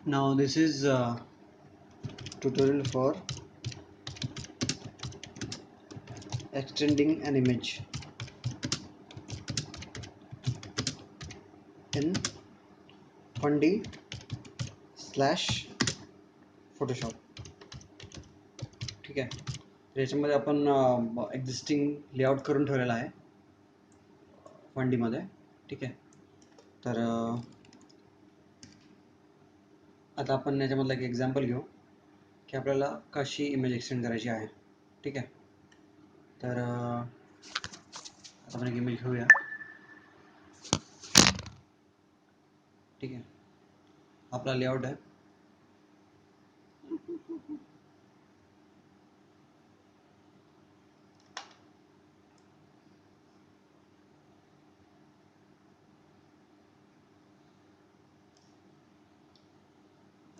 Now this is a tutorial for extending an image in Fundy/Photoshop. ठीक आहे, याच्यामध्ये आपण एक्झिस्टिंग लेआउट करून ठेवलेला आहे फंडीमध्ये. ठीक आहे, तर आता आपण याच्यामधलं एक एक्झाम्पल घेऊ की आपल्याला कशी इमेज एक्सटेंड करायची आहे. ठीक आहे, तर आपण एक इमेज घेऊया. ठीक आहे, आपला लेआउट आहे.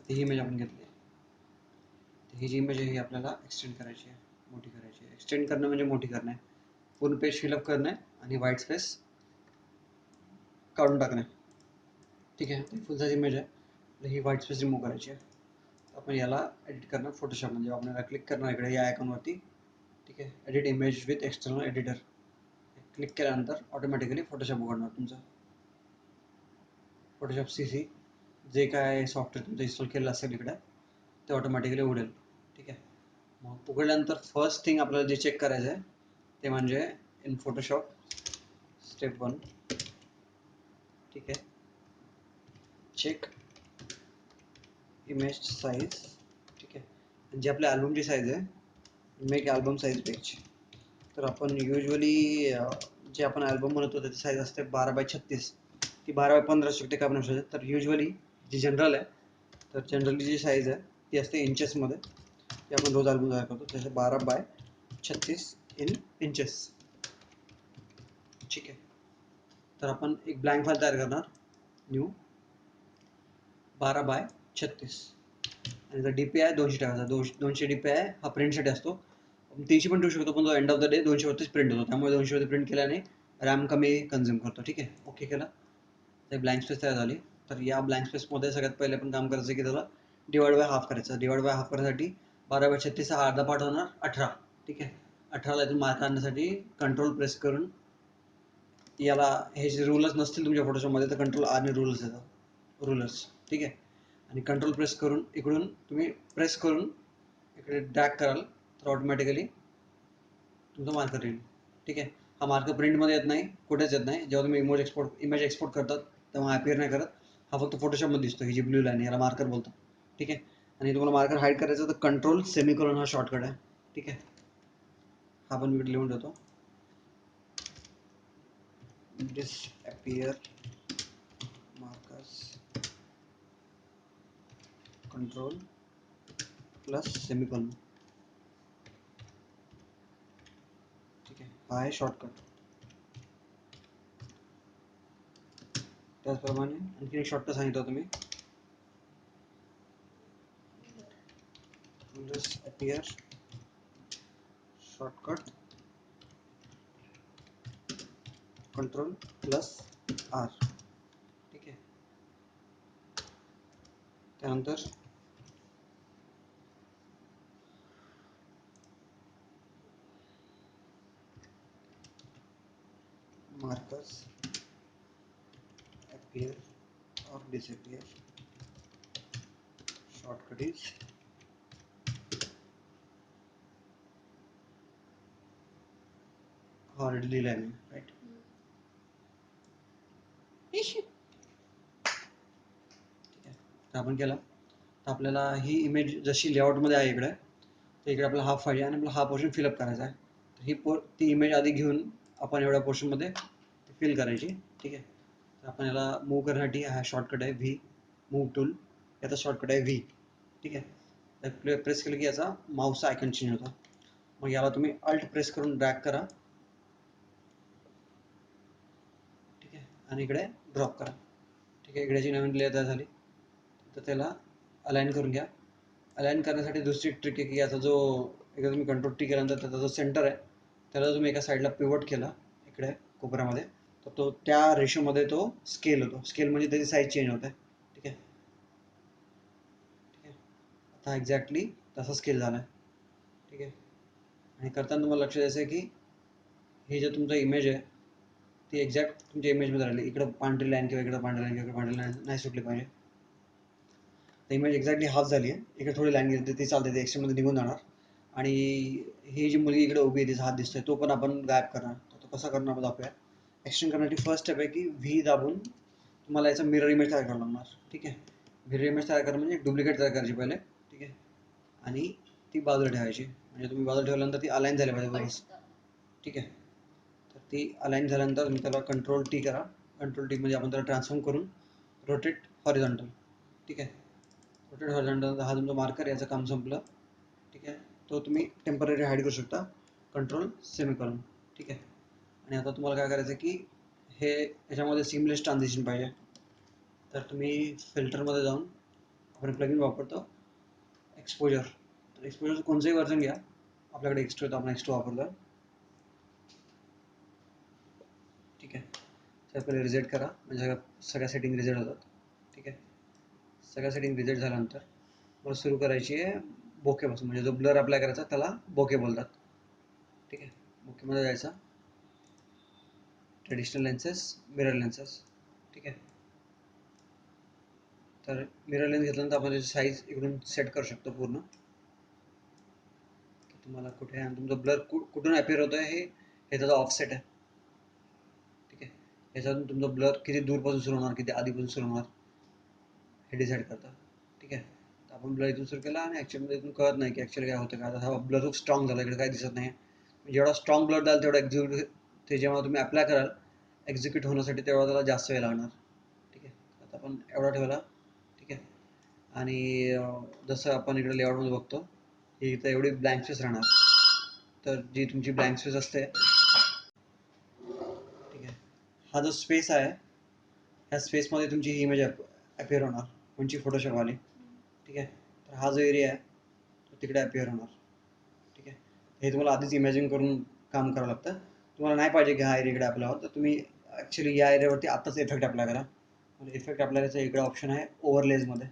ही इमेज आपण घेतली. ही जी इमेज आहे ही आपल्याला एक्सटेंड करायची आहे, मोठी करायची आहे. एक्सटेंड करणं म्हणजे मोठी करणं आहे, पूर्ण पेज फिलअप करणं आहे आणि व्हाईट स्पेस काढून टाकणं आहे. ठीक आहे, फुल साईज इमेज आहे, ही व्हाईट स्पेस रिमूव्ह करायची आहे. आपण याला एडिट करणार फोटोशॉपमध्ये. आपण याला क्लिक करणार इकडे या आयकॉनवरती. ठीक आहे, edit image with external editor click केल्यानंतर ऑटोमॅटिकली फोटोशॉप उघडणार तुमचं. फोटोशॉप CC जे काय सॉफ्टवेअर तुमचं इन्स्टॉल केलेलं असेल इकडे ते ऑटोमॅटिकली उघडेल. ठीक आहे, मग उघडल्यानंतर फर्स्ट थिंग आपल्याला जे चेक करायचं आहे ते म्हणजे इन फोटोशॉप स्टेप 1. ठीक आहे, चेक इमेज साईज. ठीक आहे, जी आपल्या अल्बमची साईज आहे, मेक अल्बम साईज पेज. तर आपण युजली जे आपण अल्बम बनवतो त्याची साईज असते 12x36. ती 12x15 शकते का पण असू शकते. तर युजली जी जनरल आहे, तर जनरली जी साईज आहे ती असते इंचेसमध्ये. ती आपण रोज अल्बम तयार करतो त्याचे 12x36 इन इंचेस. ठीक आहे, तर आपण एक ब्लँक फाईल तयार करणार, न्यू 12x36 आणि जर DPI 200 टाकायचा. 200 DPI हा प्रिंटसाठी असतो. 300 पण ठेवू शकतो, पण तो एंड ऑफ द डे 200वरतीच प्रिंट होतो. त्यामुळे 200वरती प्रिंट केल्याने रॅम कमी कन्झ्युम करतो. ठीक आहे, ओके केला तर ब्लँक स्पेस तयार झाली. तर या ब्लँक स्पेसमध्ये सगळ्यात पहिले आपण काम करायचं की त्याला डिवाइड बाय हाफ करायचं. डिवाइड बाय हाफ करण्यासाठी 12x36 हा अर्धा पार्ट होणार 18. ठीक आहे, 18ला इथून मार्क आणण्यासाठी कंट्रोल प्रेस करून याला हे जे रूलर्स नसतील तुमच्या फोटोशॉपमध्ये तर कंट्रोल R ने रूलर्स येतात, रूलर्स. ठीक आहे, आणि कंट्रोल प्रेस करून इकडून तुम्ही प्रेस करून इकडे ड्रॅग कराल तर ऑटोमॅटिकली तुमचा मार्कर येईल. ठीक आहे, हा मार्कर प्रिंटमध्ये येत नाही, कुठेच येत नाही. जेव्हा तुम्ही इमेज एक्सपोर्ट करतात तेव्हा अपीअर नाही करत. हा फक्त फोटोशॉपमध्ये दिसतो, ही जी ब्ल्यू लाईन याला मार्कर बोलतात. ठीक आहे, आणि तुम्हाला मार्कर हाईड करायचं तर कंट्रोल सेमिकोलॉन हा शॉर्टकट आहे. ठीक आहे, हा पण मी लिहून ठेवतो. disappear markers control plus semicolon. ठीक आहे, हा आहे शॉर्टकट. त्याचप्रमाणे आणखी एक शॉर्टकट सांगितलं तुम्ही, disappear shortcut control plus R. ठीक आहे, त्यानंतर markers appear or disappear shortcut is already लिहिलं आहे मी, राईट. ठीक आहे, तर आपण केला तर आपल्याला ही इमेज जशी लेआउटमध्ये आहे इकडे, तर इकडे आपला हा फाईल आहे आणि आपला हा पोर्शन फिलअप करायचा आहे. तर ती इमेज आधी घेऊन आपण एवढ्या पोर्शनमध्ये फिल करायची. ठीक आहे, तर आपण याला मूव्ह करण्यासाठी हा शॉर्टकट आहे V, मूव्ह टूल. याचा शॉर्टकट आहे V. ठीक आहे, तर प्रेस केलं की याचा माऊसचा आयकॉन चेंज होतो. मग याला तुम्ही अल्ट प्रेस करून ड्रॅग करा. ठीक आहे, आणि इकडे ड्रॉप करा. ठीक आहे, इकडेची नवीन लेअर तयार झाली तर त्याला अलाइन करून घ्या. अलाइन करण्यासाठी दुसरी ट्रिक आहे की याचा जो एकदा तुम्ही कंट्रोल टी केल्यानंतर त्याचा जो सेंटर आहे त्याला तुम्ही एका साईडला पिवट केला इकडे कोपऱ्यामध्ये, तर तो त्या रेशोमध्ये तो स्केल होतो. स्केल म्हणजे त्याची साईज चेंज होते. ठीक आहे, आता एक्झॅक्टली तसा स्केल झाला आहे. ठीक आहे. आणि करताना तुम्हाला लक्ष द्यायचं आहे की हे जे तुमचा इमेज आहे ती एक्झॅक्ट तुमच्या इमेजमध्ये राहिली. इकडं पांढरी लाईन किंवा इकडं पांढरी लाईन किंवा इकडं पांढरी लाईन नाही सुटली पाहिजे. इमेज एक्झॅक्टली हाफ झाली आहे. इकडे थोडी लाईन गेली ती चालते, ते एक्स्ट्रामध्ये निघून जाणार. आणि ही जी मुलगी इकडे उभी आहे तिचा हात दिसतोय तो पण आपण गायब करणार. तो कसा करणार आपण दाखवूया. एक्सटेंड करण्याची फर्स्ट स्टेप आहे की व्ही दाबून तुम्हाला याचा मिरर इमेज तयार करावा लागणार. ठीक आहे. मिरर इमेज तयार करणं म्हणजे डुप्लिकेट तयार करायची पहिले. ठीक आहे. आणि ती बाजूला ठेवायची, म्हणजे तुम्ही बाजूला ठेवल्यानंतर ती अलाईन झाली पाहिजे बरोबर. ठीक आहे. तर ती अलाईन झाल्यानंतर तुम्ही त्याला कंट्रोल टी करा. कंट्रोल टी म्हणजे आपण त्याला ट्रान्सफॉर्म करून रोटेट हॉरिझॉन्टल. ठीक आहे. रोटेट हॉरिझॉन्टल हा तुमचा मार्कर, याचं काम संपलं. ठीक आहे. तो तुम्ही टेम्पररी हाईड करू शकता कंट्रोल सेमीकॉलन. ठीक आहे. आणि आता तुम्हाला काय करायचं की हे याच्यामध्ये सीमलेस ट्रान्झिशन पाहिजे. तर तुम्ही फिल्टरमध्ये जाऊन आपण प्लगइन वापरतो एक्सपोजर. तर एक्सपोजरचं कोणतंही वर्जन घ्या. आपल्याकडे एक्स्ट्रा तर आपण एक्स्ट्रा वापरतो. ठीक आहे. तर पहिले रिजेक्ट करा म्हणजे सगळ्या सेटिंग रिजेक्ट होतात. ठीक आहे. सगळ्या सेटिंग रिजेक्ट झाल्यानंतर मला सुरू करायची आहे बोकेपासून, म्हणजे जो ब्लर अप्लाय करायचा त्याला बोके बोलतात. ठीक आहे. बोकेमध्ये जायचा, ट्रेडिशनल लेन्सेस, मिरर लेन्सेस. ठीक आहे. तर मिरर लेन्स घेतल्यानंतर आपण त्याची साईज इकडून सेट करू शकतो पूर्ण. तुम्हाला कुठे आणि तुमचा ब्लर कुठून अपिअर होतोय हे त्याचा ऑफसेट आहे. ठीक आहे. याच्यातून तुमचा ब्लर किती दूरपासून सुरू होणार, किती आधीपासून सुरू होणार हे डिसाईड करतं. ठीक आहे. तर आपण ब्लर इथून सुरू केला आणि ॲक्च्युअली इथून कळत नाही की ॲक्च्युअली काय होतं. का हा ब्लर खूप स्ट्रॉंग झाला, इकडे काही दिसत नाही. जेवढा स्ट्रॉंग ब्लर द्याल तेवढा एक्झिक्यूट ते जेव्हा तुम्ही अप्लाय कराल एक्झिक्यूट होण्यासाठी तेवढा त्याला जास्त वेळ लागणार. ठीक आहे. आता आपण एवढा ठेवला. ठीक आहे. आणि जसं आपण इकडे लेआउटमध्ये बघतो ही इथं एवढी ब्लँक स्पेस राहणार. तर जी तुमची ब्लँक स्पेस असते, ठीक आहे, हा जो स्पेस आहे ह्या स्पेसमध्ये तुमची ही इमेज अपिअर होणार कोणची फोटोशॉपवाली. ठीक आहे. तर हा जो एरिया आहे तो तिकडे अपिअर होणार. ठीक आहे. हे तुम्हाला आधीच इमॅजिन करून काम करावं लागतं. तुम्हाला नाही पाहिजे की हा एरिया इकडे अप्लाय तर तुम्ही ॲक्च्युली या एरियावरती आत्ताच इफेक्ट अप्लाय करा. म्हणजे इफेक्ट अप्लाय करायचा इकडे ऑप्शन आहे ओव्हरलेजमध्ये.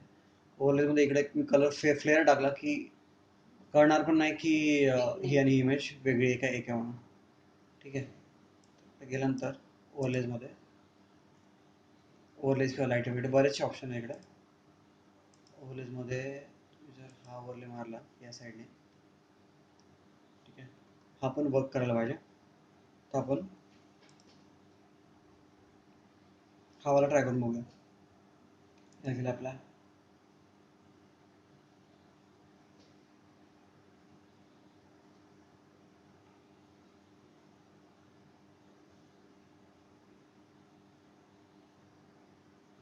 ओव्हरलेजमध्ये इकडे मी कलर फ्लेअर टाकला की कळणार पण नाही की ही आणि इमेज वेगळी आहे का एक आहे म्हणून. ठीक आहे. तर गेल्यानंतर ओव्हरलेजमध्ये ओव्हरलेज किंवा लाईट इफेक्ट बरेचसे ऑप्शन आहे इकडे. ओव्हरलेजमध्ये जर हा ओव्हरले मारला या साईडने, ठीक आहे, हा पण वर्क करायला पाहिजे. तर आपण हा वाला ट्राय करून बघूया. या केला आपला.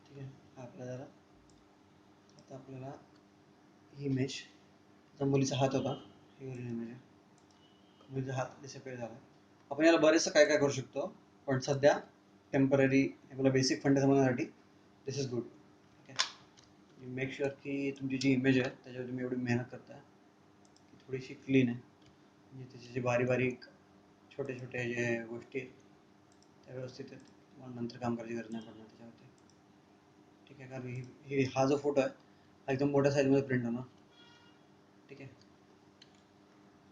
ठीक आहे. हा आपला झाला. आता आपल्याला ही इमेज, आता मुलीचा हात होता, ही वाली इमेज आहे. मुलीचा हात डिसअपिअर झाला. आपण याला बरेचसं काय काय करू शकतो, पण सध्या टेम्पररी आपला बेसिक फंड समजण्यासाठी दिस इज गुड. ठीक आहे. मेक शुअर की तुमची जी इमेज आहे त्याच्यावर तुम्ही एवढी मेहनत करताय ती थोडीशी क्लीन आहे. म्हणजे त्याचे जे बारीक बारीक छोटे छोटे जे गोष्टी आहेत त्या व्यवस्थित आहेत. तुम्हाला नंतर काम करायची गरज नाही पडणार त्याच्यावरती. ठीक आहे. कारण हा जो फोटो आहे हा एकदम मोठ्या साईजमध्ये प्रिंट होणार. ठीक आहे.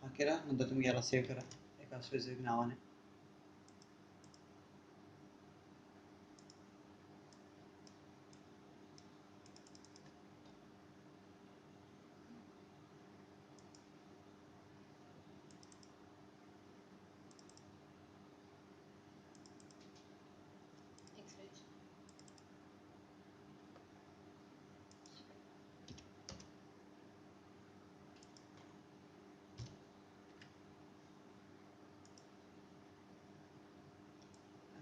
हा केला नंतर तुम्ही याला सेव्ह करा एका स्पेसिफिक नावाने.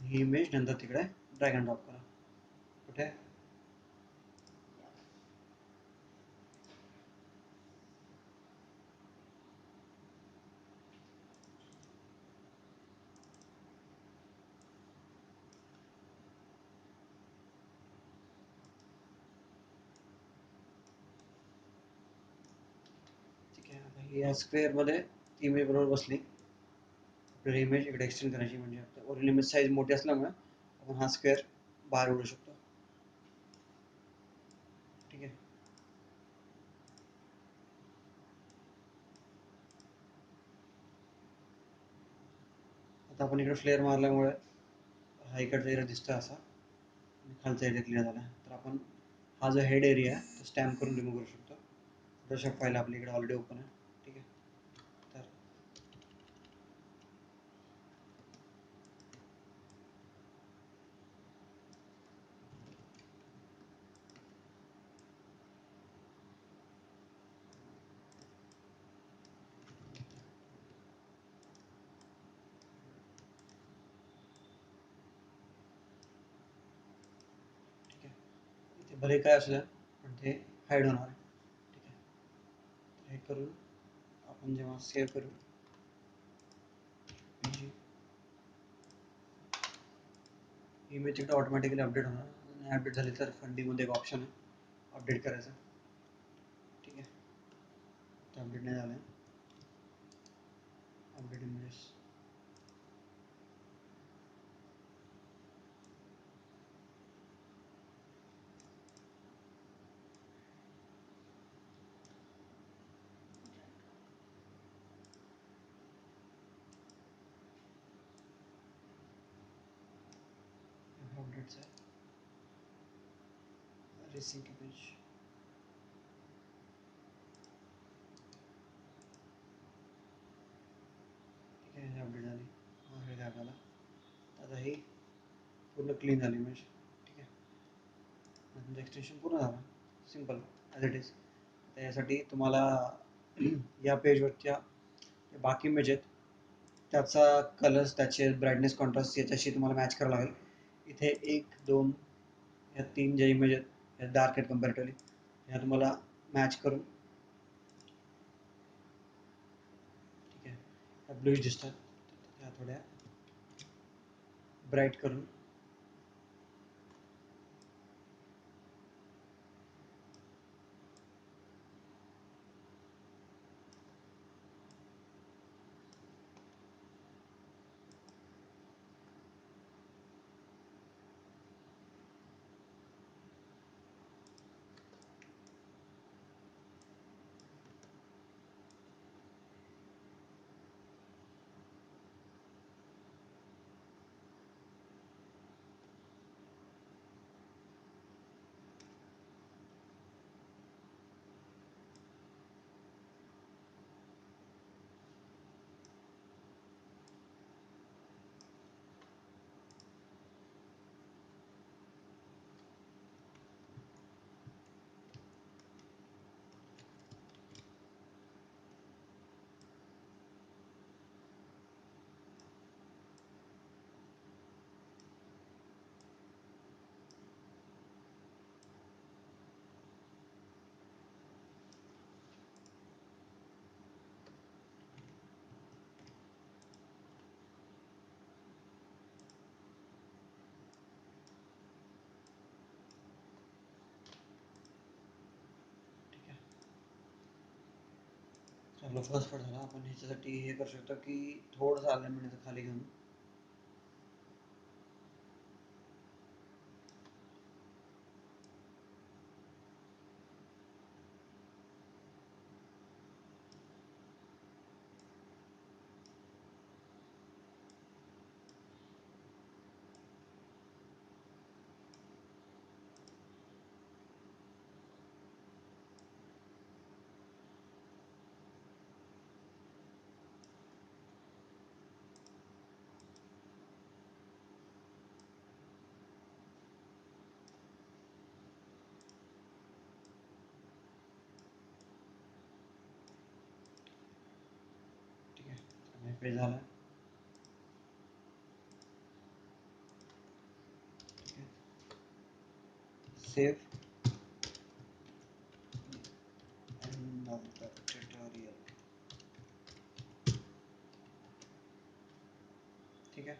ही इमेज नंतर तिकडे ड्रॅग अँड ड्रॉप करा. कुठे ठीक आहे. आता ही या स्क्वेअरमध्ये इमेज बरोबर बसली. आपल्याला इमेज इकडे एक्सटेंड करायची, म्हणजे ओरिजिनल इमेज साईज मोठी असल्यामुळे आपण हा स्क्वेअर बाहेर ओढू शकतो. ठीक आहे. आता आपण इकडे फ्लेअर मारल्यामुळे हा इकडचा एरिया दिसतोय असा आणि खालचा एरिया क्लिअर झाला. तर आपण हा जो हेड एरिया आहे तो स्टॅम्प करून रिमूव्ह करू शकतो. फोटोशॉप फाईल आपली इकडे ऑलरेडी ओपन आहे. ठीक आहे. तर ठीक आहे. इथे भले काय असू द्या पण ते हाईड होणार. ठीक आहे. तर हे करून आपण जेव्हा सेव्ह करू इमेज तिकडे ऑटोमॅटिकली अपडेट होणार. नाही अपडेट झाली तर फंडिंगमध्ये एक ऑप्शन आहे अपडेट करायचं. ठीक आहे. तर अपडेट नाही झालं. अपडेट इमेजेस अपडेट्स आहे. रिसिंक इमेज ठीक आहे. अपडेट झाली. हे काय झालं आता ही पूर्ण क्लीन झाली इमेज. ठीक आहे. तुमचं एक्सटेन्शन पूर्ण झालं. Simple as it is. तर यासाठी तुम्हाला या पेजवरच्या बाकी इमेज आहेत त्याचा कलर्स त्याचे ब्राईटनेस कॉन्ट्रास्ट याच्याशी तुम्हाला मॅच करावं लागेल. इथे 1 2 या 3 ज्या इमेज आहेत या डार्क आहेत कम्पॅरेटिव्हली ह्या तुम्हाला मॅच करून ठीक आहे ह्या ब्लूइश दिसतात ह्या थोड्या ब्राईट करून ठीक आहे. आपला फर्स्ट पार्ट झाला. आपण ह्याच्यासाठी हे करू शकतो की थोडंसं अलाइनमेंट खाली घेऊन ठीक आहे. पेज झाला. ठीक आहे. Save end of the tutorial. ठीक आहे.